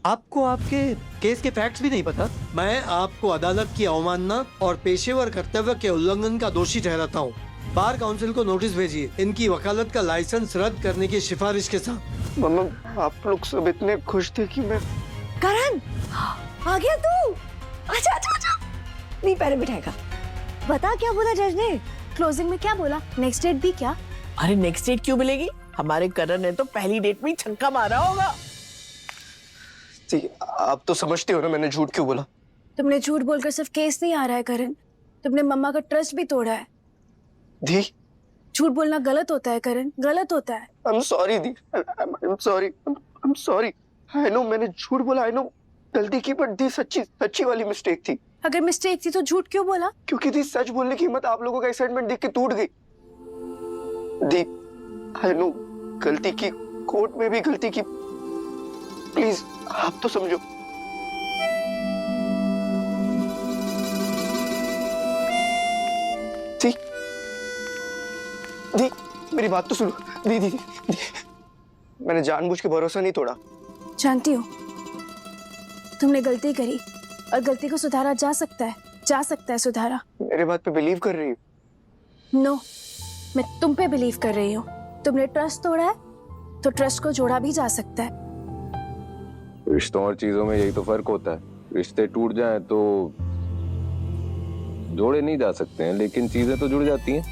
आपको आपके केस के फैक्ट्स भी नहीं पता? मैं आपको अदालत की अवमानना और पेशेवर कर्तव्य के उल्लंघन का दोषी ठहराता हूँ। बार काउंसिल को नोटिस भेजिए, इनकी वकालत का लाइसेंस रद्द करने की सिफारिश के साथ। मम्मा, आप लोग सब इतने खुश थे कि मैं... करण, आ गया तू? आजा आजा आजा। नहीं, पैर बिठाएगा। बता क्या बोला जज ने? क्लोजिंग में क्या बोला? नेक्स्ट डेट भी क्या? अरे नेक्स्ट डेट क्यों मिलेगी? हमारे करण ने तो पहली डेट में ही छक्का मारा होगा। जी, आप तो समझते हो ना मैंने झूठ क्यों बोला। तुमने झूठ बोलकर सिर्फ केस नहीं आ रहा है करण, तुमने मम्मा का ट्रस्ट भी तोड़ा है। दी, झूठ बोलना गलत होता है करण, गलत होता है। I'm sorry the, I'm sorry, I'm sorry। I know मैंने झूठ बोला, I know गलती की, पर दी सच्ची वाली मिस्टेक थी। अगर मिस्टेक थी तो झूठ क्यों बोला? क्योंकि दी सच बोलने की हिम्मत आप लोगों का एक्साइटमेंट देख के टूट गई। दी, I know गलती की, कोर्ट में भी गलती की, प्लीज आप तो समझो। दी, दी मेरी बात तो सुनो। दी दी दी, मैंने जानबूझ के भरोसा नहीं तोड़ा। जानती हूँ तुमने गलती करी और गलती को सुधारा जा सकता है सुधारा। मेरे बात पे बिलीव कर रही हूँ? नो, मैं तुम पे बिलीव कर रही हूँ। तुमने ट्रस्ट तोड़ा है तो ट्रस्ट को जोड़ा भी जा सकता है। रिश्तों और चीजों में यही तो फर्क होता है। रिश्ते टूट जाएं तो जोड़े नहीं जा सकते हैं, लेकिन चीजें तो जुड़ जाती हैं।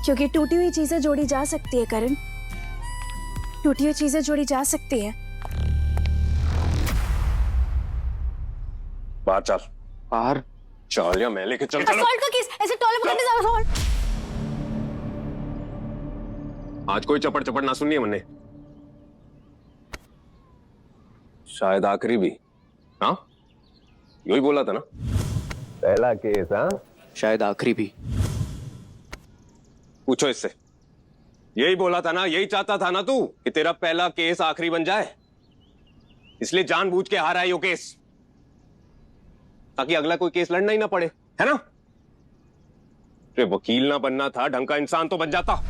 क्योंकि टूटी हुई चीजें जोड़ी जा सकती है करण, टूटी हुई चीजें जोड़ी जा सकती है। बाहर चल। बाहर चल या मैं लेके चल। असॉल्ट का केस, ऐसे टॉले पकड़ने जा असॉल्ट। आज कोई चपड़ ना सुननी है मैंने। शायद आखिरी भी। हाँ, यही बोला था ना पहला केस। हाँ, शायद आखिरी भी। पूछो इससे। यही बोला था ना, यही चाहता था ना तू कि तेरा पहला केस आखिरी बन जाए, इसलिए जानबूझ के हारा है यो केस, ताकि अगला कोई केस लड़ना ही ना पड़े, है ना? तेरे वकील ना बनना था, ढंग का इंसान तो बन जाता।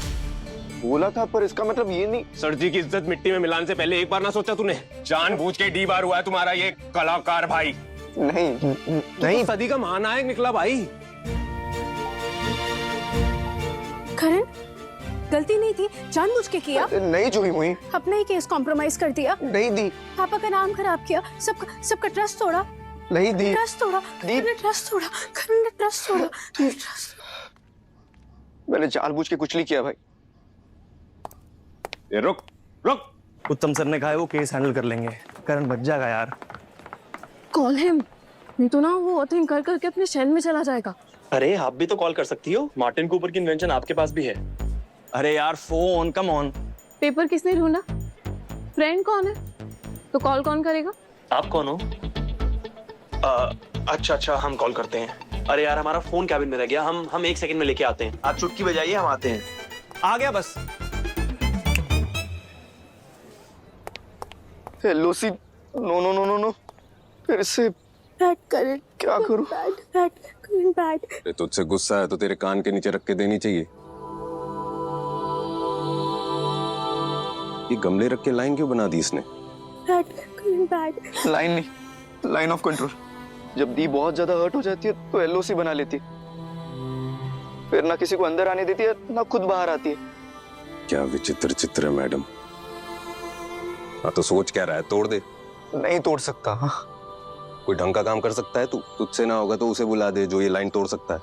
बोला था, पर इसका मतलब ये नहीं। सर जी की इज्जत मिट्टी में मिलाने से पहले एक बार ना सोचा तूने? जानबूझ के डी बार हुआ है तुम्हारा ये कलाकार भाई। नहीं, तो सदी का महानायक निकला भाई। करण, गलती नहीं थी, जानबूझ के किया। नहीं जूही मुही, अपना ही केस कॉम्प्रोमाइज कर दिया। नहीं दी, पापा का नाम खराब किया, सबका ट्रस्ट तोड़ा। नहीं दी, ट्रस्ट तोड़ा, करण ने ट्रस्ट तोड़ा, करण ने ट्रस्ट तोड़ा, मैंने जानबूझ के कुछ नहीं किया भाई। ये रुक। उत्तम सर ने कहा है वो केस हैंडल कर लेंगे, करण बच जाएगा यार। कॉल हिम, नहीं तो ना वो थिंक कर करके अपने शहर में चला जाएगा। अरे आप भी तो कॉल कर सकती हो, मार्टिन कूपर की इन्वेंशन आपके पास भी है। अरे यार फोन, कम ऑन। पेपर किसने ढूंढा? फ्रेंड कौन है? तो कॉल कौन करेगा? आप कौन हो? अच्छा, हम कॉल करते हैं। अरे यार हमारा फोन कैबिन में रह गया, हम 1 सेकंड में लेके आते हैं। आप चुटकी बजाइए, हम आते हैं। आ गया बस। लूसी, नो, फिर से बैड करण, क्या करूं? बैड। अरे तुझसे गुस्सा है तो तेरे कान के नीचे रख के देनी चाहिए। ये गमले रख के लाइन क्यों बना दी इसने? बैड। लाइन नहीं, लाइन ऑफ कंट्रोल। जब दी बहुत ज्यादा हर्ट हो जाती है तो एलओसी बना लेती है, फिर ना किसी को अंदर आने देती है ना खुद बाहर आती है। क्या विचित्र चित्र है मैडम। हाँ तो सोच क्या रहा है, तोड़ दे। नहीं तोड़ सकता। हाँ, कोई ढंग का काम कर सकता है तू? तुझसे ना होगा तो उसे बुला दे जो ये लाइन तोड़ सकता है।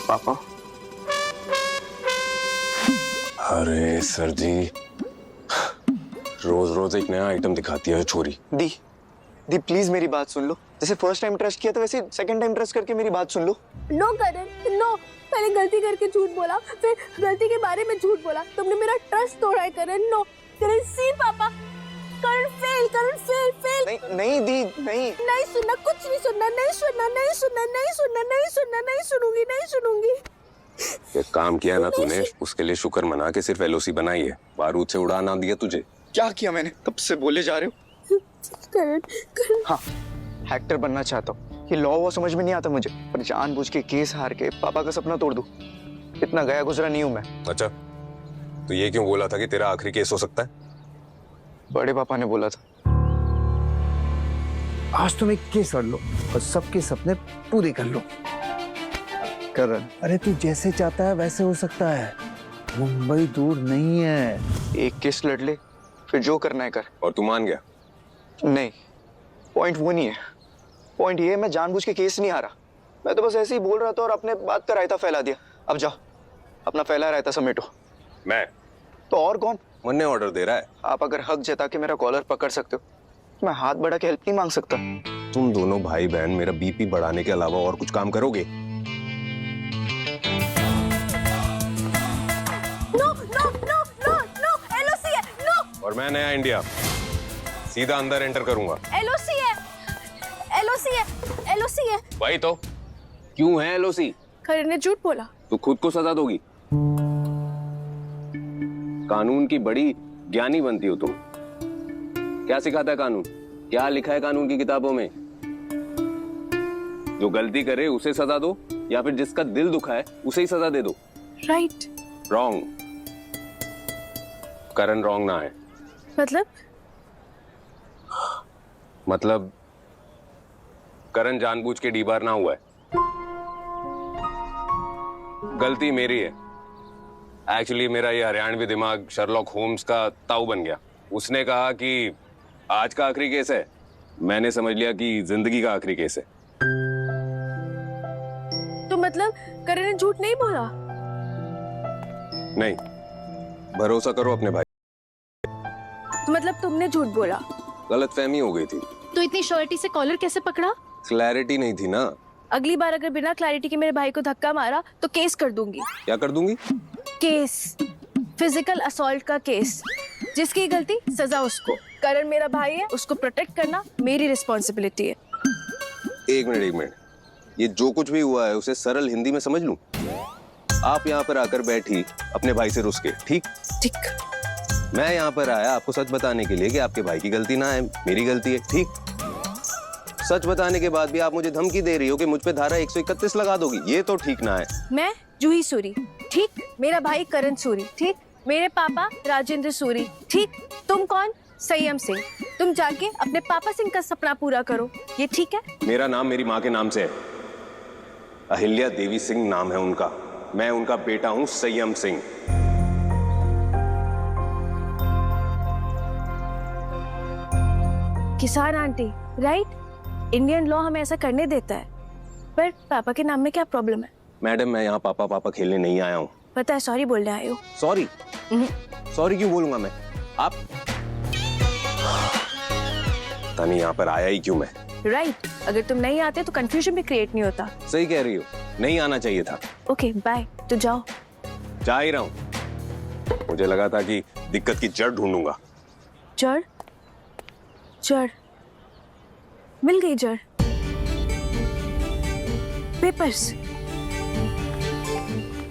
पापा। अरे सर जी, रोज एक नया आइटम दिखाती है छोरी। दी प्लीज मेरी बात सुन लो। जैसे फर्स्ट टाइम ट्रस्ट किया था वैसे सेकंड टाइम ट्रस्ट करके मेरी बात सुन लो। नो करण, नो। पहले गलती करके झूठ बोला, फिर गलती के बारे में झूठ बोला। तुमने मेरा ट्रस्ट तोड़ा है करण। नो करण, सी पापा। करण फेल। नहीं दी, नहीं सुनना, कुछ नहीं सुनना, नहीं सुनूंगी। एक काम किया ना तूने, उसके लिए शुक्र मना के सिर्फ एलओसी बनाई है, बारूद से उड़ा ना दिया तुझे। क्या किया मैंने? कब से बोले जा रहे हो? करण। हाँ, एक्टर बनना चाहता हूँ। ये लॉ वो समझ में नहीं आता मुझे, पर जानबूझ के केस हार के पापा का सपना तोड़ दूं, इतना गया गुजरा नहीं हूं मैं। अच्छा, तो ये क्यों बोला था कि तेरा आखिरी केस हो सकता है? बड़े पापा ने बोला था। आज तुम एक केस लड़ लो और सबके सपने पूरे कर लो। करण, अरे तू जैसे चाहता है वैसे हो सकता है, मुंबई दूर नहीं है। एक केस लड़ ले, फिर जो करना है कर। और तू मान गया? नहीं, पॉइंट वो नहीं है। पॉइंट ये है मैं जानबूझ के केस नहीं हारा। मैं तो बस ऐसे ही बोल रहा था और अपने बात का रायता फैला दिया। अब जाओ अपना फैला रायता समेटो। मैं? तो और कौन? मुन्ने ऑर्डर दे रहा है। आप अगर हक जता के मेरा कॉलर पकड़ सकते हो, मैं हाथ बढ़ा के हेल्प नहीं मांग सकता। तुम दोनों भाई बहन मेरा बीपी बढ़ाने के अलावा और कुछ काम करोगे? No no no no no, LOC है, नो। और मैं नया इंडिया, सीधा अंदर एंटर करूंगा। एलओसी है, एलओसी है, एलओसी है। वही तो। क्यों है एलओसी? करण ने झूठ बोला। तू खुद को सजा दोगी। कानून की बड़ी ज्ञानी बनती हो तुम। क्या सिखाता है कानून? क्या लिखा है कानून की किताबों में? जो गलती करे उसे सजा दो, या फिर जिसका दिल दुखा है उसे ही सजा दे दो। राइट। रॉन्ग। करण रॉन्ग ना है। मतलब करण जानबूझ के डीबार ना हुआ है। गलती मेरी है। एक्चुअली मेरा ये हरियाणवी दिमाग शर्लॉक होम्स का ताऊ बन गया। उसने कहा कि आज का आखिरी केस है, मैंने समझ लिया कि जिंदगी का आखिरी केस है। तो मतलब करण ने झूठ नहीं बोला? नहीं, भरोसा करो अपने भाई। तो मतलब तुमने झूठ बोला? गलतफहमी हो गई थी। तो इतनी श्योरिटी से कॉलर कैसे पकड़ा? क्लैरिटी नहीं थी ना। अगली बार अगर बिना क्लैरिटी के मेरे भाई को धक्का मारा तो केस कर दूंगी। क्या कर दूंगी? केस, फिजिकल असॉल्ट का केस। जिसकी गलती सजा उसको। करण मेरा भाई है, उसको प्रोटेक्ट करना मेरी रिस्पॉन्सिबिलिटी है। एक मिनट। ये जो कुछ भी हुआ है उसे सरल हिंदी में समझ लूं? आप यहाँ पर आकर बैठी अपने भाई से रुस के, ठीक? ठीक। मैं यहाँ पर आया आपको सच बताने के लिए कि आपके भाई की गलती ना है, मेरी गलती है, ठीक? सच बताने के बाद भी आप मुझे धमकी दे रही हो कि मुझ पे धारा 131 लगा दोगी। ये तो ठीक ना है। मैं जूही सूरी, ठीक? मेरा भाई करण सूरी, ठीक? मेरे पापा राजेंद्र सूरी, ठीक? तुम कौन? संयम सिंह। तुम जाके अपने पापा सिंह का सपना पूरा करो, ये ठीक है? मेरा नाम मेरी माँ के नाम से है। अहिल्या देवी सिंह नाम है उनका। मैं उनका बेटा हूँ संयम सिंह। किसान आंटी, राइट? इंडियन लॉ हमें ऐसा करने देता है। पर पापा के नाम में क्या प्रॉब्लम है? मैडम, मैं यहाँ पापा खेलने नहीं आया हूँ। पता है, सॉरी बोलने आए हो। सॉरी? सॉरी क्यों बोलूंगा मैं? आप पता नहीं यहाँ पर आया ही क्यों मैं। राइट। अगर तुम नहीं आते तो कंफ्यूजन भी क्रिएट नहीं होता। सही कह रही हो, नहीं आना चाहिए था। ओके बाय, तो जाओ। जा ही रहा हूँ। मुझे लगा था कि दिक्कत की जड़ ढूंढूंगा। जड़? जड़ मिल गई। जड़ पेपर्स।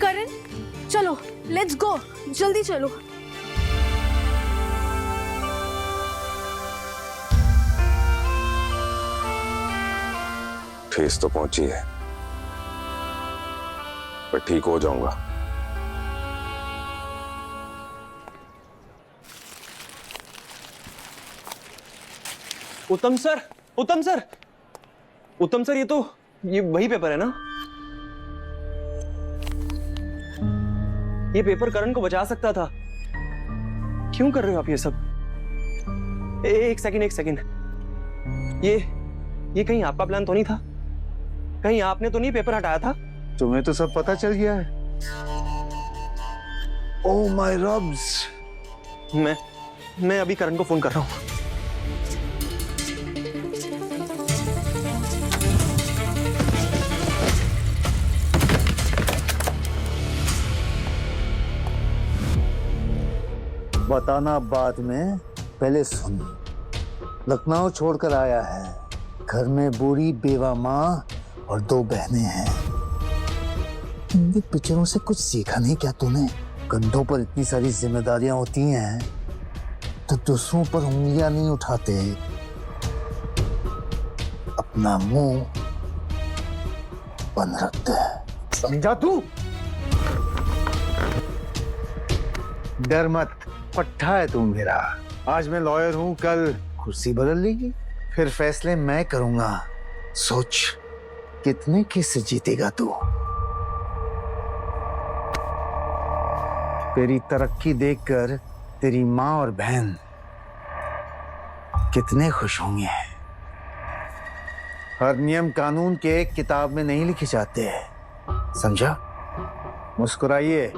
करण चलो, लेट्स गो, जल्दी चलो। ठेस तो पहुंची है, पर ठीक हो जाऊंगा। उत्तम सर, उत्तम सर, उत्तम सर, ये वही पेपर है ना? ये पेपर करण को बचा सकता था। क्यों कर रहे हो आप ये सब? एक सेकंड। ये कहीं आपका प्लान तो नहीं था? कहीं आपने तो नहीं पेपर हटाया था? तुम्हें तो सब पता चल गया है। Oh my rubs. मैं अभी करण को फोन कर रहा हूँ। बताना बाद में, पहले सुन। लखनऊ छोड़कर आया है। घर में बूढ़ी बेवा माँ और 2 बहनें हैं। हिंदी पिक्चरों से कुछ सीखा नहीं क्या तूने? कंधों पर इतनी सारी जिम्मेदारियां होती हैं तो दूसरों पर उंगलियां नहीं उठाते, अपना मुंह बंद रखते हैं। समझा तू? डर मत, पट्टा है तू मेरा। आज मैं लॉयर हूं, कल कुर्सी बदल लेगी, फिर फैसले मैं करूंगा। सोच कितने केस जीतेगा तू। तेरी तरक्की देखकर तेरी माँ और बहन कितने खुश होंगे। हर नियम कानून के एक किताब में नहीं लिखे जाते, समझा? मुस्कुराइए।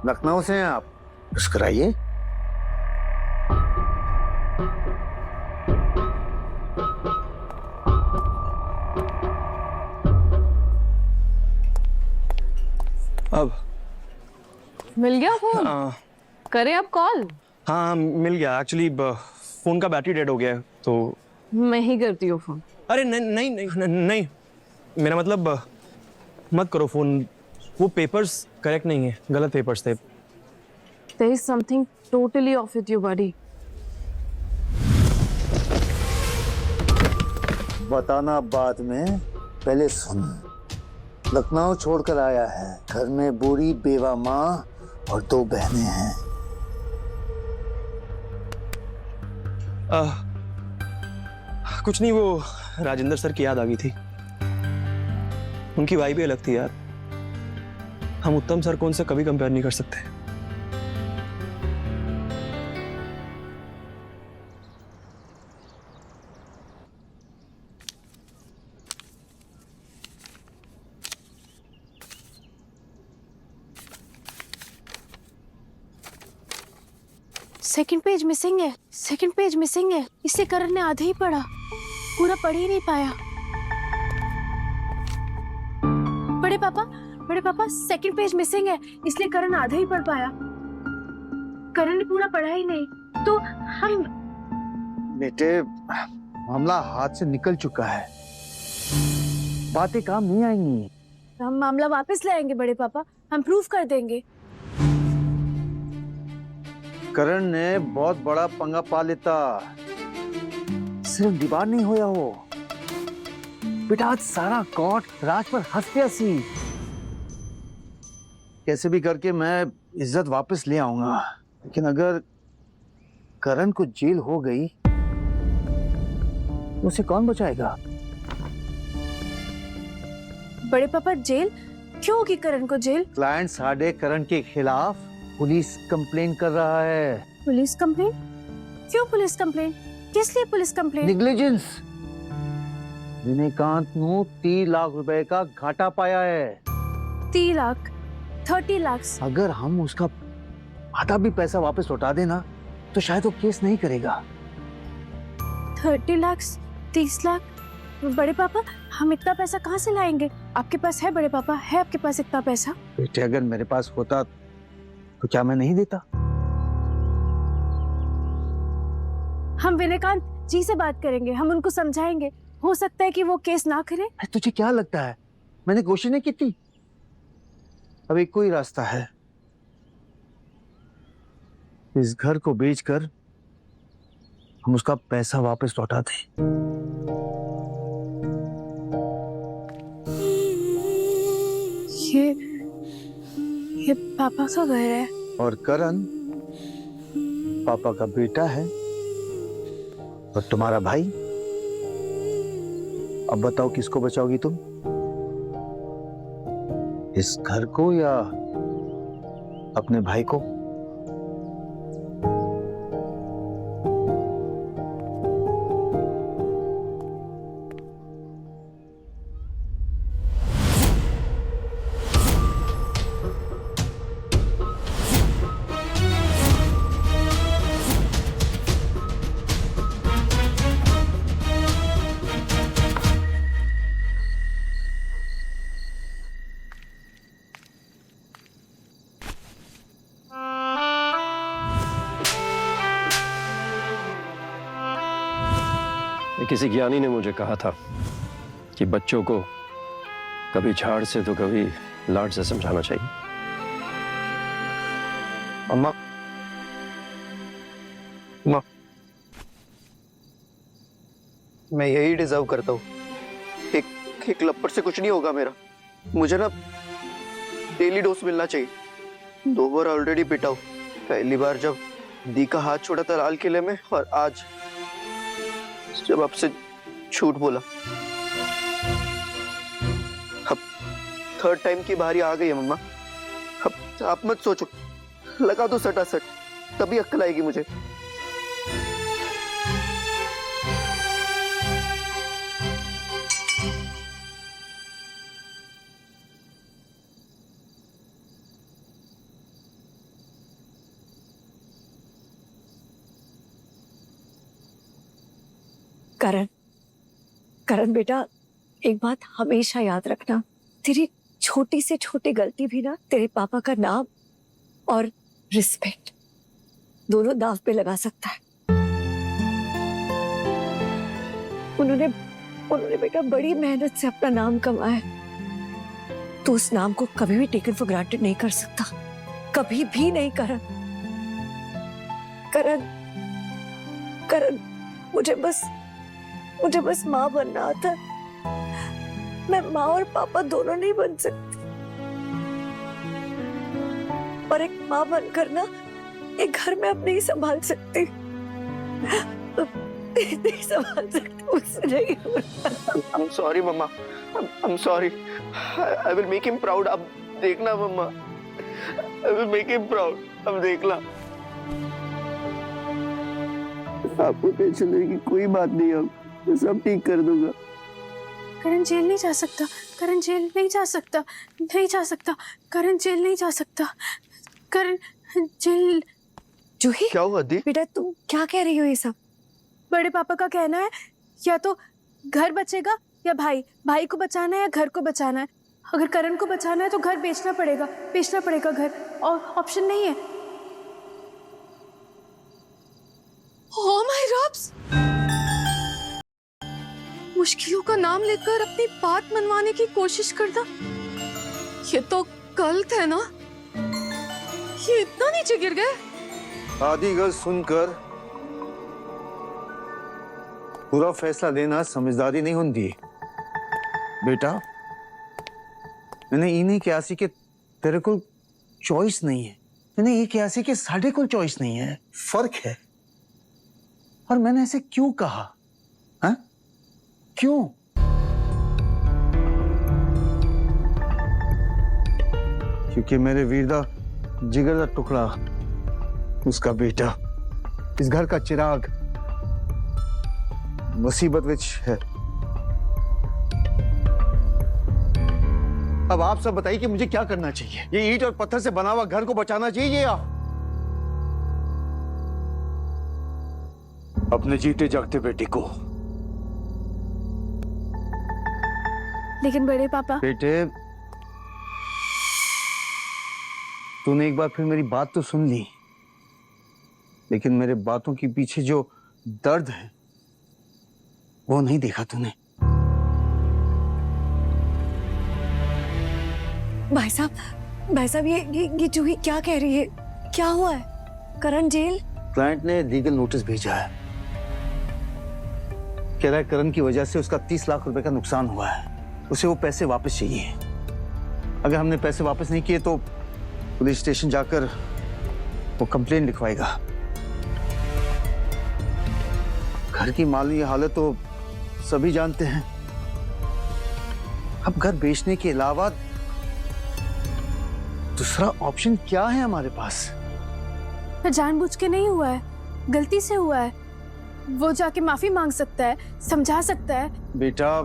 लखनऊ से हैं आप, मुस्कुराइए। अब मिल गया फोन? करें अब कॉल? हाँ मिल गया। एक्चुअली फोन का बैटरी डेड हो गया है, तो मैं ही करती हूँ फोन। अरे नहीं नहीं नहीं नहीं, मेरा मतलब मत करो फोन। वो पेपर्स करेक्ट नहीं है, गलत पेपर्स थे। There is something totally off with you, buddy. बताना बाद में, पहले सुन। लखनऊ छोड़कर आया है, घर में बूढ़ी बेवा माँ और 2 बहनें हैं। कुछ नहीं, वो राजेंद्र सर की याद आ गई थी। उनकी वाइब भी अलग थी यार। हम उत्तम सर को उनसे कभी कंपेयर नहीं कर सकते। सेकंड पेज मिसिंग है, सेकंड पेज मिसिंग है। इससे करण ने आधा ही पढ़ा, पूरा पढ़ ही नहीं पाया। बड़े पापा सेकंड पेज मिसिंग है, इसलिए करण आधा ही पढ़ पाया। करण ने पूरा पढ़ा ही नहीं, तो हम। बेटे, मामला हाथ से निकल चुका है, बातें काम नहीं आएंगी। हम मामला वापस लाएंगे बड़े पापा, हम प्रूफ कर देंगे। करण ने बहुत बड़ा पंगा पा लेता, सिर्फ दीवार नहीं होया हो। बेटा आज सारा कोर्ट राज पर हंस गया सी। कैसे भी करके मैं इज्जत वापस ले आऊंगा, लेकिन अगर करण को जेल हो गई तो उसे कौन बचाएगा? बड़े पापा जेल क्यों होगी करण को जेल? क्लाइंट साढ़े करण के खिलाफ पुलिस कंप्लेन कर रहा है। Police complain? क्यों पुलिस कंप्लेन? किस लिए पुलिस कंप्लेन? नेग्लिजेंस। विनयकांत नु 30 लाख रुपए का घाटा पाया है। 30 लाख? 30 लाख? अगर हम उसका आधा भी पैसा वापस लौटा देना तो शायद वो केस नहीं करेगा। 30 लाख? 30 लाख? बड़े पापा हम इतना पैसा कहाँ से लाएंगे? आपके पास है बड़े पापा, है आपके पास इतना पैसा? बेटे अगर मेरे पास होता तो क्या मैं नहीं देता? हम विनयकांत जी से बात करेंगे, हम उनको समझाएंगे। हो सकता है कि वो केस ना करे। तुझे क्या लगता है मैंने कोशिश नहीं की थी? अब एक कोई रास्ता है, इस घर को बेचकर हम उसका पैसा वापस लौटा दें। ये पापा का घर है। और करण पापा का बेटा है और तुम्हारा भाई। अब बताओ किसको बचाओगी तुम, इस घर को या अपने भाई को? किसी ज्ञानी ने मुझे कहा था कि बच्चों को कभी झाड़ से तो कभी लाड से समझाना चाहिए। अम्मा, अम्मा, मैं यही डिजर्व करता हूँ। एक लपड़ से कुछ नहीं होगा मेरा। मुझे ना डेली डोज मिलना चाहिए। 2 बार ऑलरेडी पिटा हूँ, पहली बार जब दी का हाथ छोड़ा था लाल किले में, और आज जब आपसे झूठ बोला। अब थर्ड टाइम की बारी आ गई है मम्मा। अब आप मत सोचो, लगा दो सटासट, तभी अक्ल आएगी मुझे। करण, करण बेटा, एक बात हमेशा याद रखना, तेरी छोटी से छोटी गलती भी ना तेरे पापा का नाम और रिस्पेक्ट दोनों दांव पे लगा सकता है। उन्होंने बेटा बड़ी मेहनत से अपना नाम कमाया, तो उस नाम को कभी भी टेकन फॉर ग्रांटेड नहीं कर सकता, कभी भी नहीं। करण, करण, करण, मुझे बस माँ बनना आता है। मैं माँ और पापा दोनों नहीं बन सकती, और एक माँ बनकर ना एक घर में अब नहीं संभाल सकती, नहीं संभाल सकती, मुझसे नहीं हो रहा। I'm sorry mamma, I'm sorry. I will make him proud. अब देखना मम्मा, I will make him proud. अब देखना। आपको टेंशन लेने की कोई बात नहीं, अब मैं सब ठीक कर दूंगा। करण जेल नहीं जा सकता, करण जेल नहीं जा सकता, नहीं जा सकता, करण जेल नहीं जा सकता, करण जेल। जूही, क्या हुआ दी? बेटा तुम क्या कह रही हो ये सब? बड़े पापा का कहना है या तो घर बचेगा या भाई को बचाना है या घर को बचाना है। अगर करण को बचाना है तो घर बेचना पड़ेगा घर, और ऑप्शन नहीं है। ओह माय रब्स, मुश्किलों का नाम लेकर अपनी बात मनवाने की कोशिश करना, ये तो गलत है ना? ये इतना नीचे गिर गए। आधी गल सुनकर पूरा फैसला लेना समझदारी नहीं होती बेटा। मैंने ये नहीं कहा सी कि तेरे को चॉइस नहीं है, मैंने ये कहा सी कि साढ़े को चॉइस नहीं है, फर्क है। और मैंने ऐसे क्यों कहा? हाँ, क्यों? क्योंकि मेरे वीर दा जिगर दा टुकड़ा, उसका बेटा, इस घर का चिराग मुसीबत विच है। अब आप सब बताइए कि मुझे क्या करना चाहिए? ये ईंट और पत्थर से बना हुआ घर को बचाना चाहिए या अपने जीते जागते बेटे को? लेकिन बड़े पापा। बेटे, तूने एक बार फिर मेरी बात तो सुन ली, लेकिन मेरे बातों के पीछे जो दर्द है वो नहीं देखा तूने। भाई साहब ये जूही क्या कह रही है? क्या हुआ है? करण जेल? क्लाइंट ने लीगल नोटिस भेजा है, कह रहा है करण की वजह से उसका 30 लाख रुपए का नुकसान हुआ है, उसे वो पैसे वापस चाहिए। अगर हमने पैसे वापस नहीं किए तो पुलिस स्टेशन जाकर वो कंप्लेंट लिखवाएगा। घर की माली हालत तो सभी जानते हैं। अब घर बेचने के अलावा दूसरा ऑप्शन क्या है हमारे पास? जानबूझ के नहीं हुआ है, गलती से हुआ है। वो जाके माफी मांग सकता है, समझा सकता है। बेटा,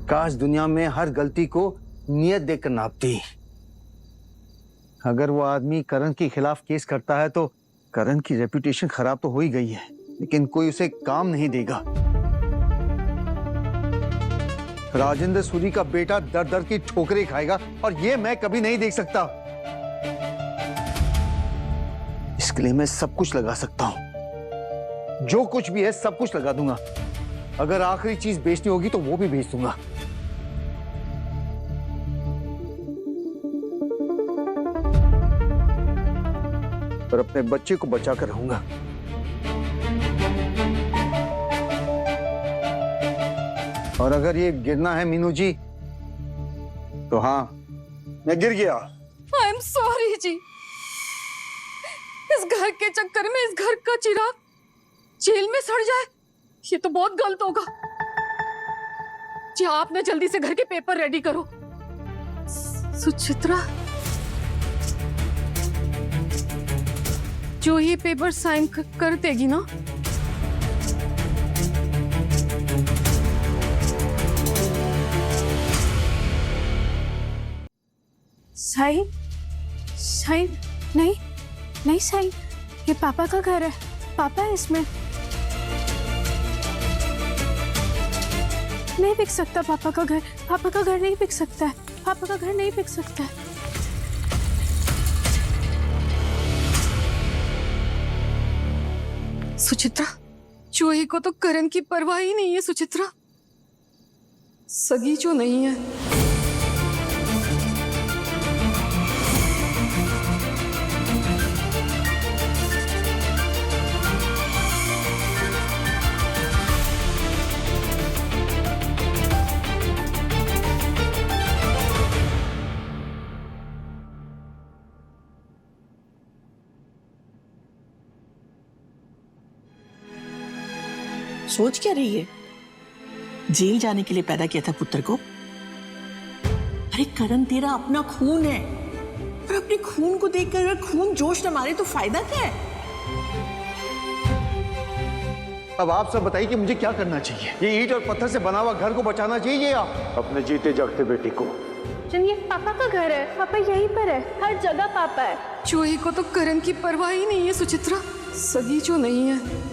काश दुनिया में हर गलती को नियत देकर नापती। अगर वो आदमी करण के खिलाफ केस करता है तो करण की रेपुटेशन खराब तो हो ही गई है, लेकिन कोई उसे काम नहीं देगा। राजेंद्र सूरी का बेटा दर दर की ठोकरें खाएगा, और ये मैं कभी नहीं देख सकता। इसके लिए मैं सब कुछ लगा सकता हूं, जो कुछ भी है सब कुछ लगा दूंगा। अगर आखिरी चीज बेचनी होगी तो वो भी बेच दूंगा। पर अपने बच्चे को बचा कर रहूंगा। और अगर ये गिरना है मीनू जी, तो हाँ, मैं गिर गया। आई एम सॉरी जी। इस घर के चक्कर में इस घर का चिराग जेल में सड़ जाए, ये तो बहुत गलत होगा। जी आपने जल्दी से घर के पेपर रेडी करो। सुचित्रा, जो ये पेपर साइन कर देगी ना, साइन साइन नहीं नहीं साइन, ये पापा का घर है, पापा है इसमें। नहीं बिक सकता पापा का घर, पापा का घर नहीं बिक सकता है, पापा का घर नहीं बिक सकता है। सुचित्रा, चूहे को तो करण की परवाह ही नहीं है। सुचित्रा, सगी जो नहीं है। सोच क्या रही है? जेल जाने के लिए पैदा किया था पुत्र को? अरे करण तेरा अपना खून है, और अपने खून को देखकर अगर खून जोश न मारे तो फायदा क्या है? अब आप सब बताइए कि मुझे क्या करना चाहिए? ये ईंट और पत्थर से बना हुआ घर को बचाना चाहिए या अपने जीते जागते बेटे को? ये पापा का घर है, पापा यहीं पर है, हर जगह पापा है। चूहे को तो करण की परवाह ही नहीं है। सुचित्रा, सगी जो नहीं है।